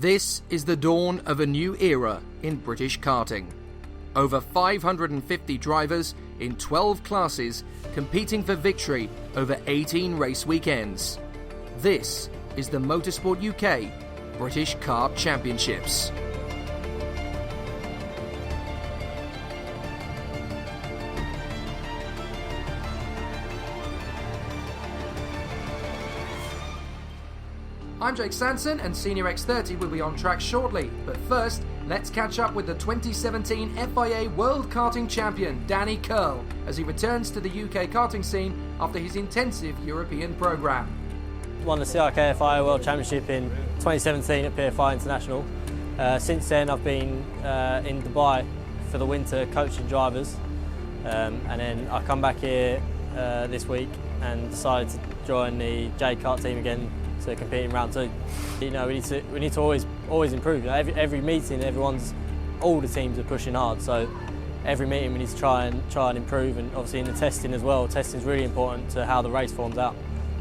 This is the dawn of a new era in British karting. Over 550 drivers in 12 classes competing for victory over 18 race weekends. This is the Motorsport UK British Kart Championships. I'm Jake Sanson, and Senior X30 will be on track shortly, but first, let's catch up with the 2017 FIA World Karting Champion Danny Curl as he returns to the UK karting scene after his intensive European programme. Won the CRK FIA World Championship in 2017 at PFI International. Since then I've been in Dubai for the winter coaching drivers, and then I come back here this week and decided to join the J Kart team again to compete in round two. You know, we need to always improve. You know, every meeting, all the teams are pushing hard. So every meeting we need to try and improve, and obviously in the testing as well. Testing is really important to how the race forms out.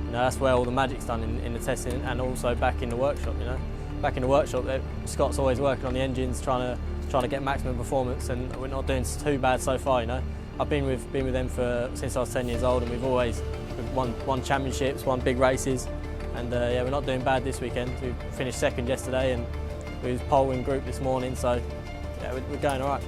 You know, that's where all the magic's done in the testing, and also back in the workshop. You know, back in the workshop, Scott's always working on the engines, trying to get maximum performance, and we're not doing too bad so far. You know, I've been with them since I was 10 years old, and we've won championships, won big races. And yeah, we're not doing bad this weekend. We finished second yesterday, and we was pole in group this morning, so yeah, we're going all right.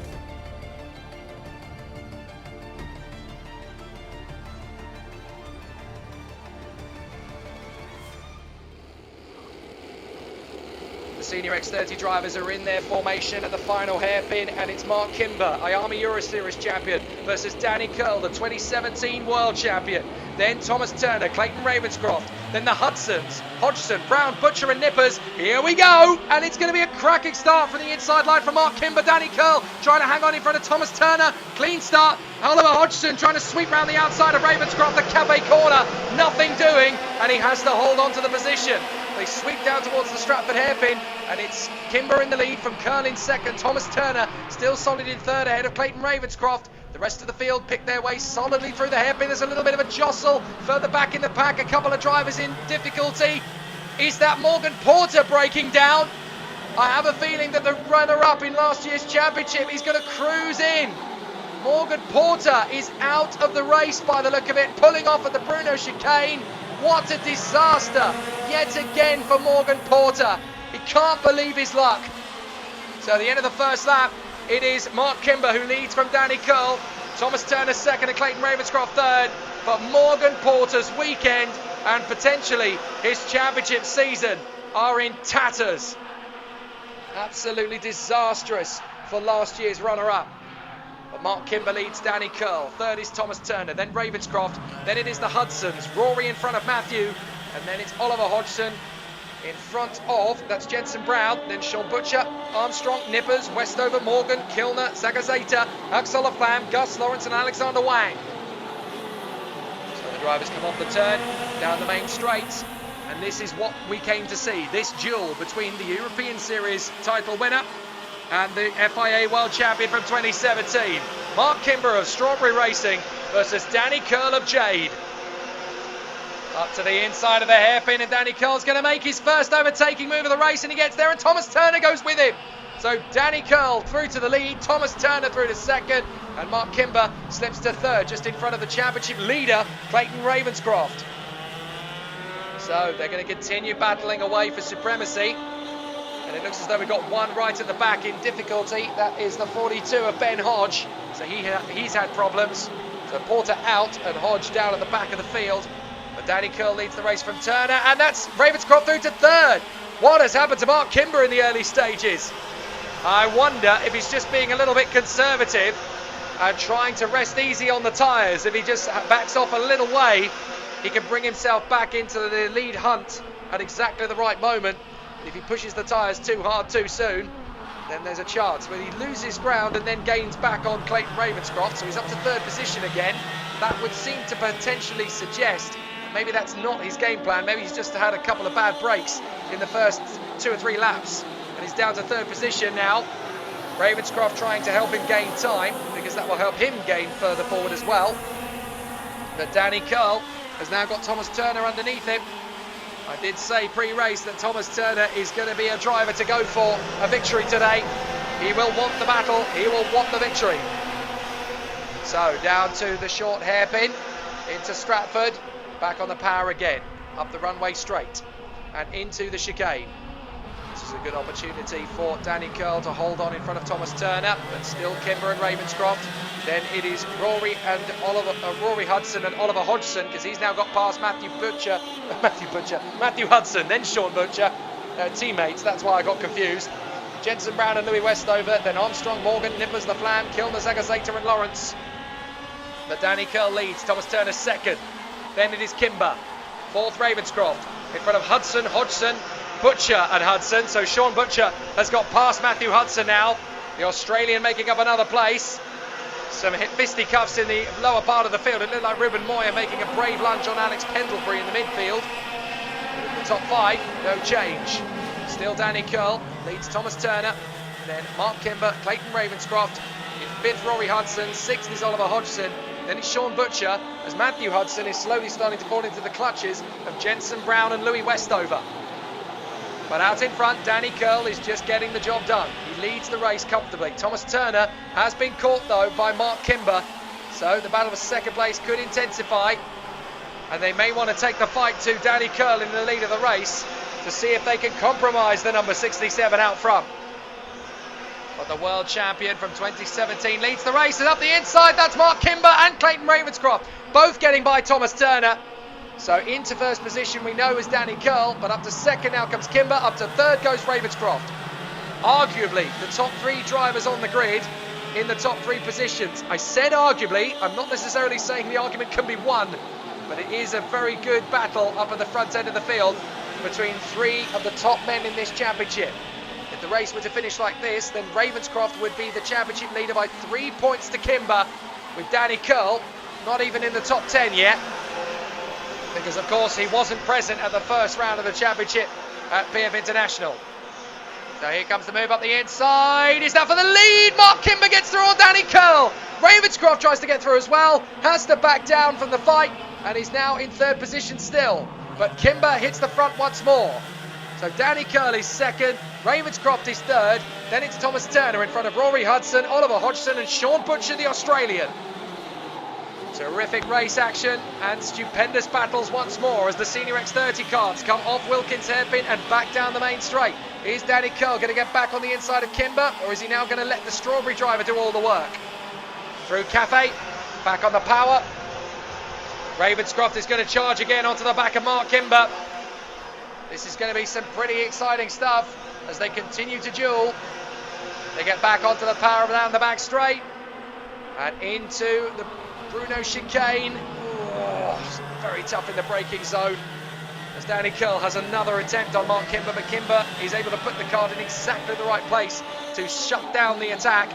The Senior X30 drivers are in their formation at the final hairpin, and it's Mark Kimber, IAMA Euro Series champion, versus Danny Curl, the 2017 World Champion. Then Thomas Turner, Clayton Ravenscroft, then the Hudsons, Hodgson, Brown, Butcher and Nippers. Here we go, and it's going to be a cracking start from the inside line from Mark Kimber. Danny Curl trying to hang on in front of Thomas Turner. Clean start. Oliver Hodgson trying to sweep round the outside of Ravenscroft, the Cafe corner. Nothing doing, and he has to hold on to the position. They sweep down towards the Stratford hairpin, and it's Kimber in the lead from Curl in second. Thomas Turner still solid in third ahead of Clayton Ravenscroft. The rest of the field pick their way solidly through the hairpin. There's a little bit of a jostle further back in the pack. A couple of drivers in difficulty. Is that Morgan Porter breaking down? I have a feeling that the runner-up in last year's championship is going to cruise in. Morgan Porter is out of the race by the look of it, pulling off at the Bruno chicane. What a disaster yet again for Morgan Porter. He can't believe his luck. So at the end of the first lap, it is Mark Kimber who leads from Danny Curl. Thomas Turner second and Clayton Ravenscroft third. But Morgan Porter's weekend and potentially his championship season are in tatters. Absolutely disastrous for last year's runner-up. But Mark Kimber leads Danny Curl. Third is Thomas Turner, then Ravenscroft. Then it is the Hudsons. Rory in front of Matthew. And then it's Oliver Hodgson in front of, that's Jensen Brown, then Sean Butcher, Armstrong, Nippers, Westover, Morgan, Kilner, Zagazeta, Axel Laflamme, Gus Lawrence and Alexander Wang. So the drivers come off the turn, down the main straight, and this is what we came to see, this duel between the European Series title winner and the FIA World Champion from 2017. Mark Kimber of Strawberry Racing versus Danny Curl of Jade. Up to the inside of the hairpin, and Danny Curl's going to make his first overtaking move of the race, and he gets there, and Thomas Turner goes with him. So Danny Curl through to the lead, Thomas Turner through to second, and Mark Kimber slips to third, just in front of the championship leader, Clayton Ravenscroft. So they're going to continue battling away for supremacy, and it looks as though we've got one right at the back in difficulty. That is the 42 of Ben Hodge. So he's had problems. So Porter out and Hodge down at the back of the field. But Danny Curl leads the race from Turner, and that's Ravenscroft through to third. What has happened to Mark Kimber in the early stages? I wonder if he's just being a little bit conservative and trying to rest easy on the tyres. If he just backs off a little way, he can bring himself back into the lead hunt at exactly the right moment. And if he pushes the tyres too hard too soon, then there's a chance. But he loses ground and then gains back on Clayton Ravenscroft, so he's up to third position again. That would seem to potentially suggest maybe that's not his game plan. Maybe he's just had a couple of bad breaks in the first 2 or 3 laps, and he's down to third position now. Ravenscroft trying to help him gain time, because that will help him gain further forward as well. But Danny Curl has now got Thomas Turner underneath him. I did say pre-race that Thomas Turner is going to be a driver to go for a victory today. He will want the battle, he will want the victory. So down to the short hairpin, into Stratford, back on the power again, up the runway straight and into the chicane. This is a good opportunity for Danny Curl to hold on in front of Thomas Turner, but still Kimber and Ravenscroft. Then it is Rory Hudson and Oliver Hodgson, because he's now got past Matthew Hudson, then Sean Butcher, teammates, that's why I got confused. Jensen Brown and Louis Westover, then Armstrong, Morgan, Nippers, LaFlamme, Kilner, Zagazeta and Lawrence. But Danny Curl leads, Thomas Turner second. Then it is Kimber, fourth Ravenscroft, in front of Hudson, Hodgson, Butcher and Hudson. So Sean Butcher has got past Matthew Hudson now. The Australian making up another place. Some fisticuffs in the lower part of the field. It looked like Ruben Moyer making a brave lunge on Alex Pendlebury in the midfield. In the top five, no change. Still Danny Curl leads Thomas Turner, then Mark Kimber, Clayton Ravenscroft, in fifth Rory Hudson, sixth is Oliver Hodgson, then it's Sean Butcher, as Matthew Hudson is slowly starting to fall into the clutches of Jensen Brown and Louis Westover. But out in front, Danny Curl is just getting the job done. He leads the race comfortably. Thomas Turner has been caught though by Mark Kimber, so the battle for second place could intensify, and they may want to take the fight to Danny Curl in the lead of the race to see if they can compromise the number 67 out front. But the world champion from 2017 leads the race, and up the inside, that's Mark Kimber and Clayton Ravenscroft, both getting by Thomas Turner. So into first position we know is Danny Curl, but up to second now comes Kimber, up to third goes Ravenscroft. Arguably the top three drivers on the grid in the top three positions. I said arguably, I'm not necessarily saying the argument can be won, but it is a very good battle up at the front end of the field between three of the top men in this championship. If the race were to finish like this, then Ravenscroft would be the championship leader by 3 points to Kimber, with Danny Curl not even in the top 10 yet, because of course he wasn't present at the first round of the championship at PF International. So here comes the move up the inside. Is that for the lead? Mark Kimber gets through on Danny Curl. Ravenscroft tries to get through as well, has to back down from the fight, and is now in third position still. But Kimber hits the front once more. So Danny Curl is second, Ravenscroft is third, then it's Thomas Turner in front of Rory Hudson, Oliver Hodgson and Sean Butcher, the Australian. Terrific race action and stupendous battles once more as the Senior X30 cars come off Wilkins hairpin and back down the main straight. Is Danny Curl going to get back on the inside of Kimber, or is he now going to let the Strawberry driver do all the work? Through Cafe, back on the power. Ravenscroft is going to charge again onto the back of Mark Kimber. This is going to be some pretty exciting stuff as they continue to duel. They get back onto the power down the back straight and into the Bruno chicane. Oh, very tough in the braking zone as Danny Curl has another attempt on Mark Kimber, but Kimber is able to put the car in exactly the right place to shut down the attack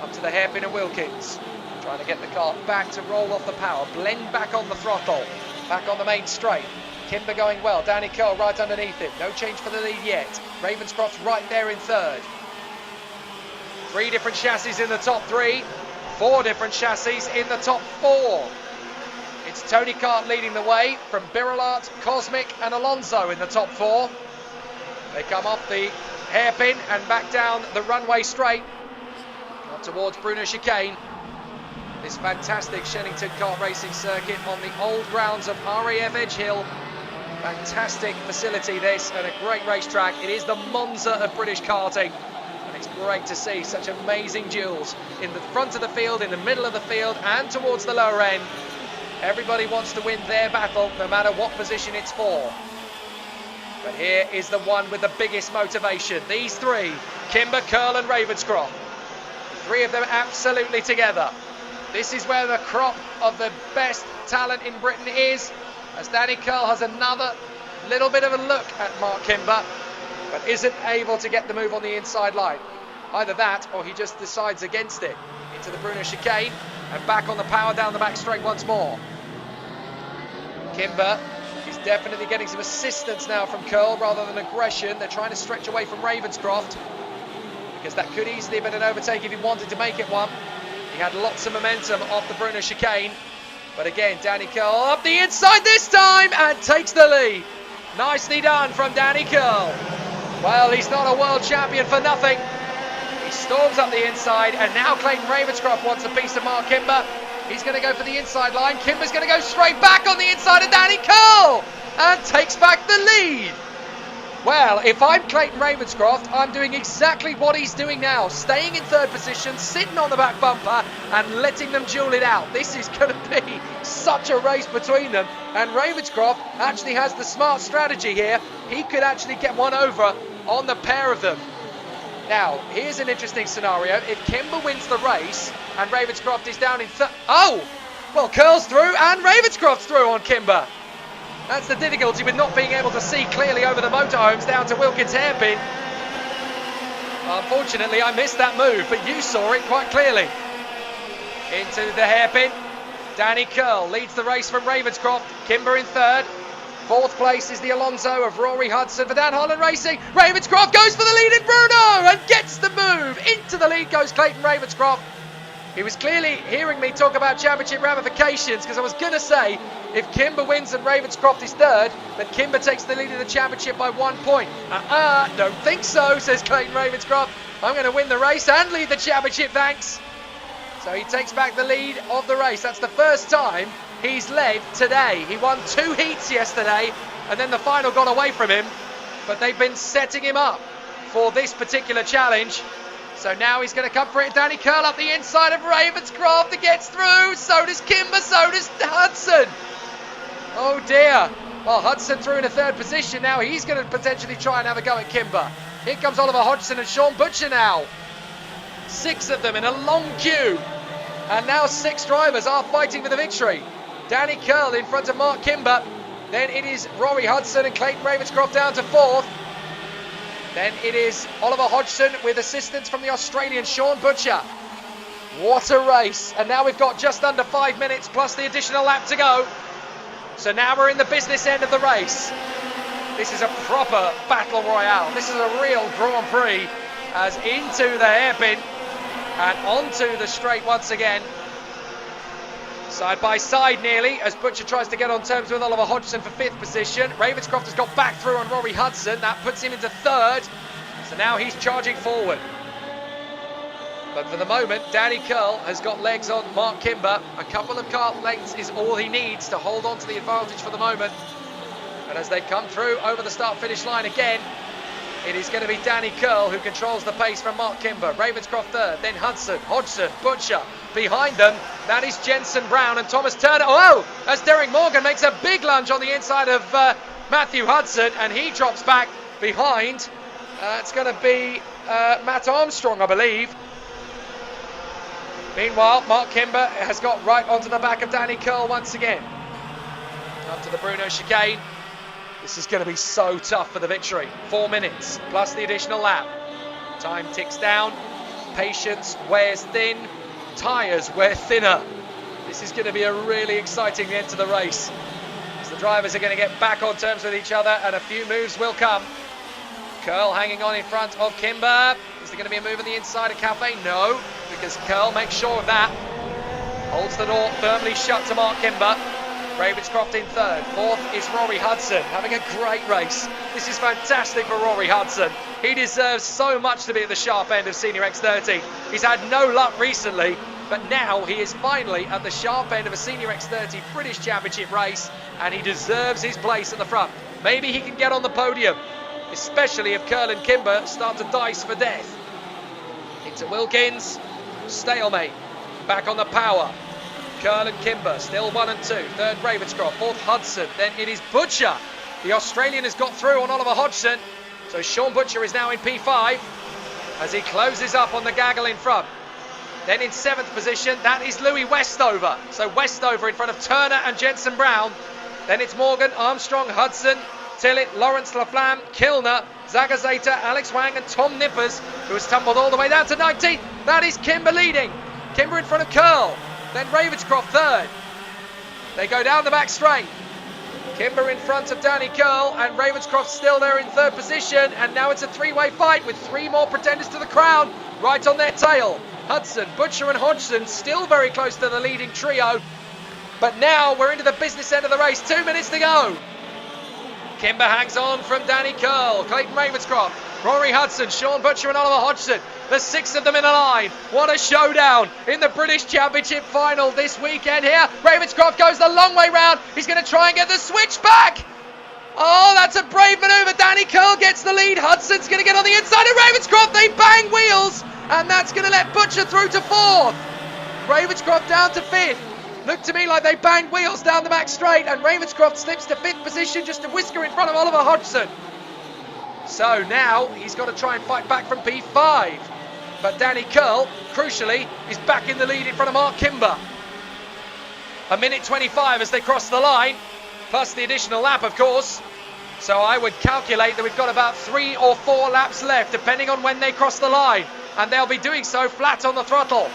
up to the hairpin of Wilkins. Trying to get the car back to roll off the power, blend back on the throttle, back on the main straight. Kimber going well, Danny Curl right underneath him, no change for the lead yet. Ravenscroft's right there in third. 3 different chassis in the top 3, 4 different chassis in the top 4. It's Tony Kart leading the way from Birolart, Cosmic and Alonso in the top 4. They come off the hairpin and back down the runway straight up towards Bruno chicane. This fantastic Shenington Kart racing circuit on the old grounds of RAF Edge Hill. Fantastic facility this, and a great racetrack. It is the Monza of British karting, and it's great to see such amazing duels in the front of the field, in the middle of the field and towards the lower end. Everybody wants to win their battle no matter what position it's for. But here is the one with the biggest motivation. These 3, Kimber, Curl and Ravenscroft. 3 of them absolutely together. This is where the crop of the best talent in Britain is, as Danny Curl has another little bit of a look at Mark Kimber, but isn't able to get the move on the inside line. Either that, or he just decides against it. Into the Bruno chicane, and back on the power down the back straight once more. Kimber is definitely getting some assistance now from Curl rather than aggression. They're trying to stretch away from Ravenscroft, because that could easily have been an overtake if he wanted to make it one. He had lots of momentum off the Bruno chicane. But again, Danny Curl up the inside this time and takes the lead. Nicely done from Danny Curl. Well, he's not a world champion for nothing. He storms up the inside, and now Clayton Ravenscroft wants a piece of Mark Kimber. He's going to go for the inside line. Kimber's going to go straight back on the inside of Danny Curl and takes back the lead. Well, if I'm Clayton Ravenscroft, I'm doing exactly what he's doing now. Staying in third position, sitting on the back bumper and letting them duel it out. This is going to be such a race between them. And Ravenscroft actually has the smart strategy here. He could actually get one over on the pair of them. Now, here's an interesting scenario. If Kimber wins the race and Ravenscroft is down in third... Oh! Well, Curl's through and Ravenscroft's through on Kimber. That's the difficulty with not being able to see clearly over the motorhomes down to Wilkins hairpin. Unfortunately, I missed that move, but you saw it quite clearly. Into the hairpin. Danny Curl leads the race from Ravenscroft. Kimber in third. Fourth place is the Alonso of Rory Hudson for Dan Holland Racing. Ravenscroft goes for the lead in Bruno and gets the move. Into the lead goes Clayton Ravenscroft. He was clearly hearing me talk about championship ramifications, because I was going to say, if Kimber wins and Ravenscroft is third, then Kimber takes the lead in the championship by 1 point. Don't think so, says Clayton Ravenscroft. I'm going to win the race and lead the championship, thanks. So he takes back the lead of the race. That's the first time he's led today. He won 2 heats yesterday, and then the final got away from him. But they've been setting him up for this particular challenge. So now he's going to come for it. Danny Curl up the inside of Ravenscroft. It gets through. So does Kimber. So does Hudson. Oh dear. Well, Hudson through in a third position now. He's going to potentially try and have a go at Kimber. Here comes Oliver Hodgson and Sean Butcher now. 6 of them in a long queue. And now 6 drivers are fighting for the victory. Danny Curl in front of Mark Kimber. Then it is Rory Hudson and Clayton Ravenscroft down to 4th. Then it is Oliver Hodgson with assistance from the Australian Sean Butcher. What a race. And now we've got just under 5 minutes plus the additional lap to go. So now we're in the business end of the race. This is a proper battle royale. This is a real Grand Prix, as into the hairpin and onto the straight once again. Side by side nearly, as Butcher tries to get on terms with Oliver Hodgson for 5th position. Ravenscroft has got back through on Rory Hudson. That puts him into 3rd. So now he's charging forward. But for the moment, Danny Curl has got legs on Mark Kimber. A couple of car lengths is all he needs to hold on to the advantage for the moment. And as they come through over the start-finish line again, it is going to be Danny Curl who controls the pace from Mark Kimber. Ravenscroft 3rd, then Hudson, Hodgson, Butcher. Behind them, that is Jensen Brown and Thomas Turner. Oh, as Derek Morgan makes a big lunge on the inside of Matthew Hudson, and he drops back behind. It's going to be Matt Armstrong, I believe. Meanwhile, Mark Kimber has got right onto the back of Danny Curl once again. Up to the Bruno chicane. This is going to be so tough for the victory. 4 minutes plus the additional lap. Time ticks down. Patience wears thin. Tyres wear thinner. This is going to be a really exciting end to the race, as the drivers are going to get back on terms with each other, and a few moves will come. Curl hanging on in front of Kimber. Is there going to be a move on the inside of Cafe? No, because Curl makes sure of that. Holds the door firmly shut to Mark Kimber. Ravenscroft in 3rd. 4th is Rory Hudson, having a great race. This is fantastic for Rory Hudson. He deserves so much to be at the sharp end of Senior X30. He's had no luck recently, but now he is finally at the sharp end of a Senior X30 British Championship race, and he deserves his place at the front. Maybe he can get on the podium, especially if Curl and Kimber start to dice for death. Into Wilkins, stalemate, back on the power. Curl and Kimber, still 1 and 2. 3rd Ravenscroft, 4th Hudson. Then it is Butcher. The Australian has got through on Oliver Hodgson. So Sean Butcher is now in P5 as he closes up on the gaggle in front. Then in 7th position, that is Louis Westover. So Westover in front of Turner and Jensen Brown. Then it's Morgan, Armstrong, Hudson, Tillett, Lawrence Laflamme, Kilner, Zagazeta, Alex Wang and Tom Nippers, who has tumbled all the way down to 19th. That is Kimber leading. Kimber in front of Curl. Then Ravenscroft 3rd. They go down the back straight. Kimber in front of Danny Curl, and Ravenscroft still there in 3rd position. And now it's a 3-way fight with 3 more pretenders to the crown right on their tail. Hudson, Butcher and Hodgson still very close to the leading trio. But now we're into the business end of the race. 2 minutes to go. Kimber hangs on from Danny Curl, Clayton Ravenscroft, Rory Hudson, Sean Butcher and Oliver Hodgson. The 6 of them in a line. What a showdown in the British Championship final this weekend here. Ravenscroft goes the long way round. He's going to try and get the switch back. Oh, that's a brave manoeuvre. Danny Curl gets the lead. Hudson's going to get on the inside of Ravenscroft. They bang wheels, and that's going to let Butcher through to 4th. Ravenscroft down to 5th. Looked to me like they banged wheels down the back straight, and Ravenscroft slips to 5th position, just a whisker in front of Oliver Hodgson. So now he's got to try and fight back from P5. But Danny Curl, crucially, is back in the lead in front of Mark Kimber. 1:25 as they cross the line, plus the additional lap, of course. So I would calculate that we've got about 3 or 4 laps left, depending on when they cross the line. And they'll be doing so flat on the throttle.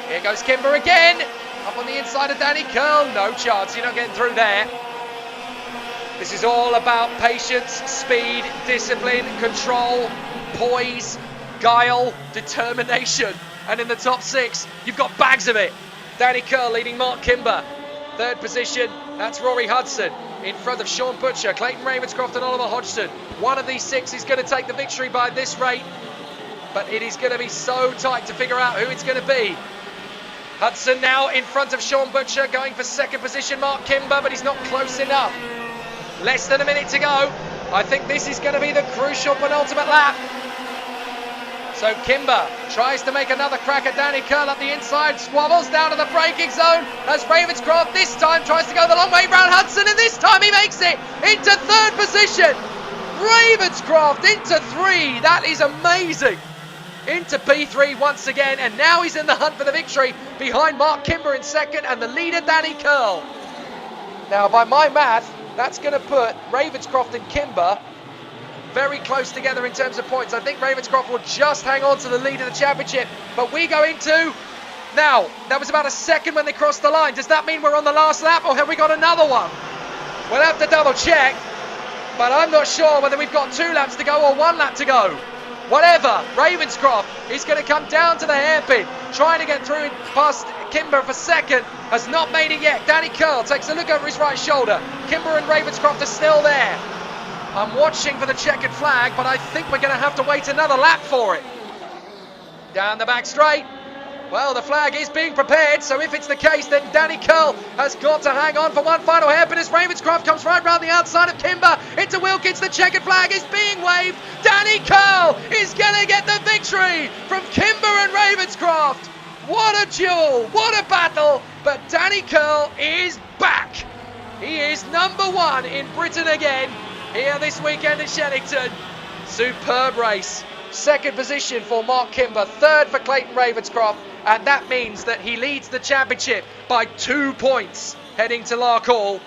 Here goes Kimber again. Up on the inside of Danny Curl. No chance, you're not getting through there. This is all about patience, speed, discipline, control, poise, guile, determination. And in the top 6, you've got bags of it. Danny Curl leading Mark Kimber. 3rd position, that's Rory Hudson. In front of Sean Butcher, Clayton Ravenscroft and Oliver Hodgson. One of these 6 is going to take the victory by this rate. But it is going to be so tight to figure out who it's going to be. Hudson now in front of Sean Butcher, going for 2nd position, Mark Kimber, but he's not close enough. Less than a minute to go. I think this is going to be the crucial penultimate lap. So Kimber tries to make another crack at Danny Curl up the inside, squabbles down to the braking zone as Ravenscroft this time tries to go the long way round Hudson, and this time he makes it into 3rd position. Ravenscroft into 3, that is amazing. Into P3 once again, and now he's in the hunt for the victory behind Mark Kimber in 2nd and the leader Danny Curl. Now by my math, that's going to put Ravenscroft and Kimber very close together in terms of points. I think Ravenscroft will just hang on to the lead of the championship, but we go into... Now, that was about a second when they crossed the line. Does that mean we're on the last lap, or have we got another one? We'll have to double check, but I'm not sure whether we've got 2 laps to go or 1 lap to go. Whatever, Ravenscroft is going to come down to the hairpin, trying to get through past Kimber for 2nd, has not made it yet. Danny Curl takes a look over his right shoulder. Kimber and Ravenscroft are still there. I'm watching for the checkered flag, but I think we're going to have to wait another lap for it. Down the back straight. Well, the flag is being prepared, so if it's the case, then Danny Curl has got to hang on for one final hairpin as Ravenscroft comes right round the outside of Kimber into Wilkins. The checkered flag is being waved. Danny Curl is going to get the victory from Kimber and Ravenscroft. What a duel, what a battle, but Danny Curl is back. He is number 1 in Britain again here this weekend at Shenington. Superb race. 2nd position for Mark Kimber, 3rd for Clayton Ravenscroft, and that means that he leads the championship by 2 points heading to Larkhall.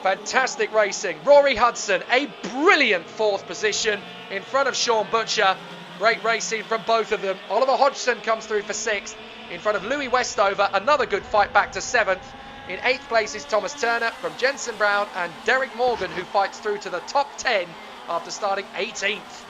Fantastic racing. Rory Hudson, a brilliant 4th position in front of Sean Butcher. Great racing from both of them. Oliver Hodgson comes through for 6th in front of Louis Westover. Another good fight back to 7th. In 8th place is Thomas Turner from Jensen Brown and Derek Morgan, who fights through to the top 10 after starting 18th.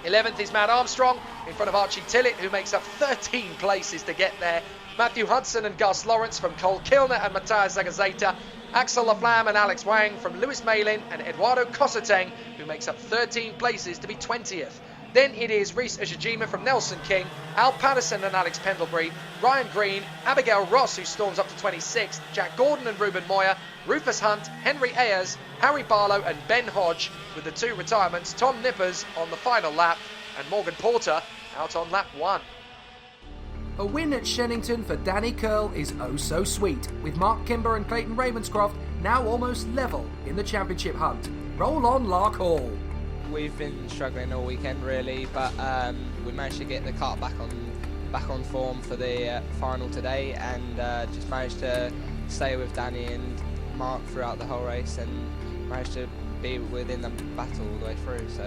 11th is Matt Armstrong in front of Archie Tillett, who makes up 13 places to get there. Matthew Hudson and Gus Lawrence from Cole Kilner and Matthias Zagazeta. Axel Laflamme and Alex Wang from Lewis Malin and Eduardo Cosateng, who makes up 13 places to be 20th. Then it is Reese Ujijima from Nelson King, Al Patterson and Alex Pendlebury, Ryan Green, Abigail Ross, who storms up to 26th, Jack Gordon and Ruben Moyer, Rufus Hunt, Henry Ayers, Harry Barlow and Ben Hodge, with the 2 retirements, Tom Nippers on the final lap and Morgan Porter out on lap 1. A win at Shenington for Danny Curl is oh so sweet, with Mark Kimber and Clayton Ravenscroft now almost level in the championship hunt. Roll on Larkhall. We've been struggling all weekend really, but we managed to get the car back on form for the final today, and just managed to stay with Danny and Mark throughout the whole race, and managed to be within the battle all the way through. So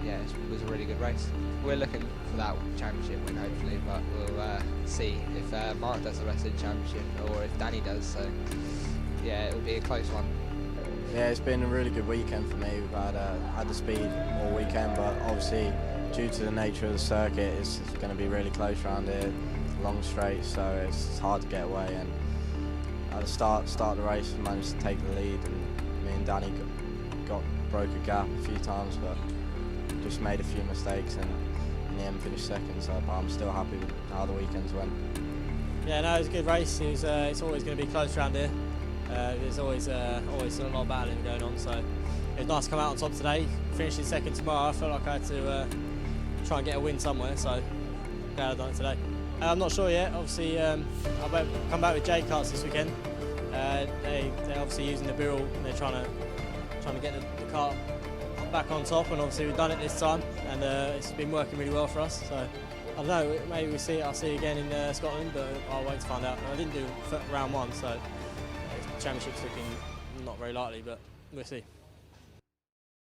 yeah, it was a really good race. We're looking for that championship win hopefully, but we'll see if Mark does the rest of the championship or if Danny does. So yeah, it'll be a close one. Yeah, it's been a really good weekend for me. We've had the speed all weekend, but obviously due to the nature of the circuit, it's going to be really close around here, long straight, so it's hard to get away. And at the start of the race, we managed to take the lead, and me and Danny broke a gap a few times, but just made a few mistakes and in the end finished second. So, but I'm still happy with how the weekends went. Yeah, no, it was a good race. It's always going to be close around here. There's always a lot of battling going on. So it was nice to come out on top today. Finishing second tomorrow, I felt like I had to try and get a win somewhere. So glad I've done it today. I'm not sure yet. Obviously, I'll come back with J carts this weekend. They're obviously using the Birrell and they're trying to get the kart back on top. And obviously we've done it this time, and it's been working really well for us. So I don't know. Maybe I'll see again in Scotland, but I'll wait to find out. I didn't do round one, so championship's looking not very likely, but we'll see.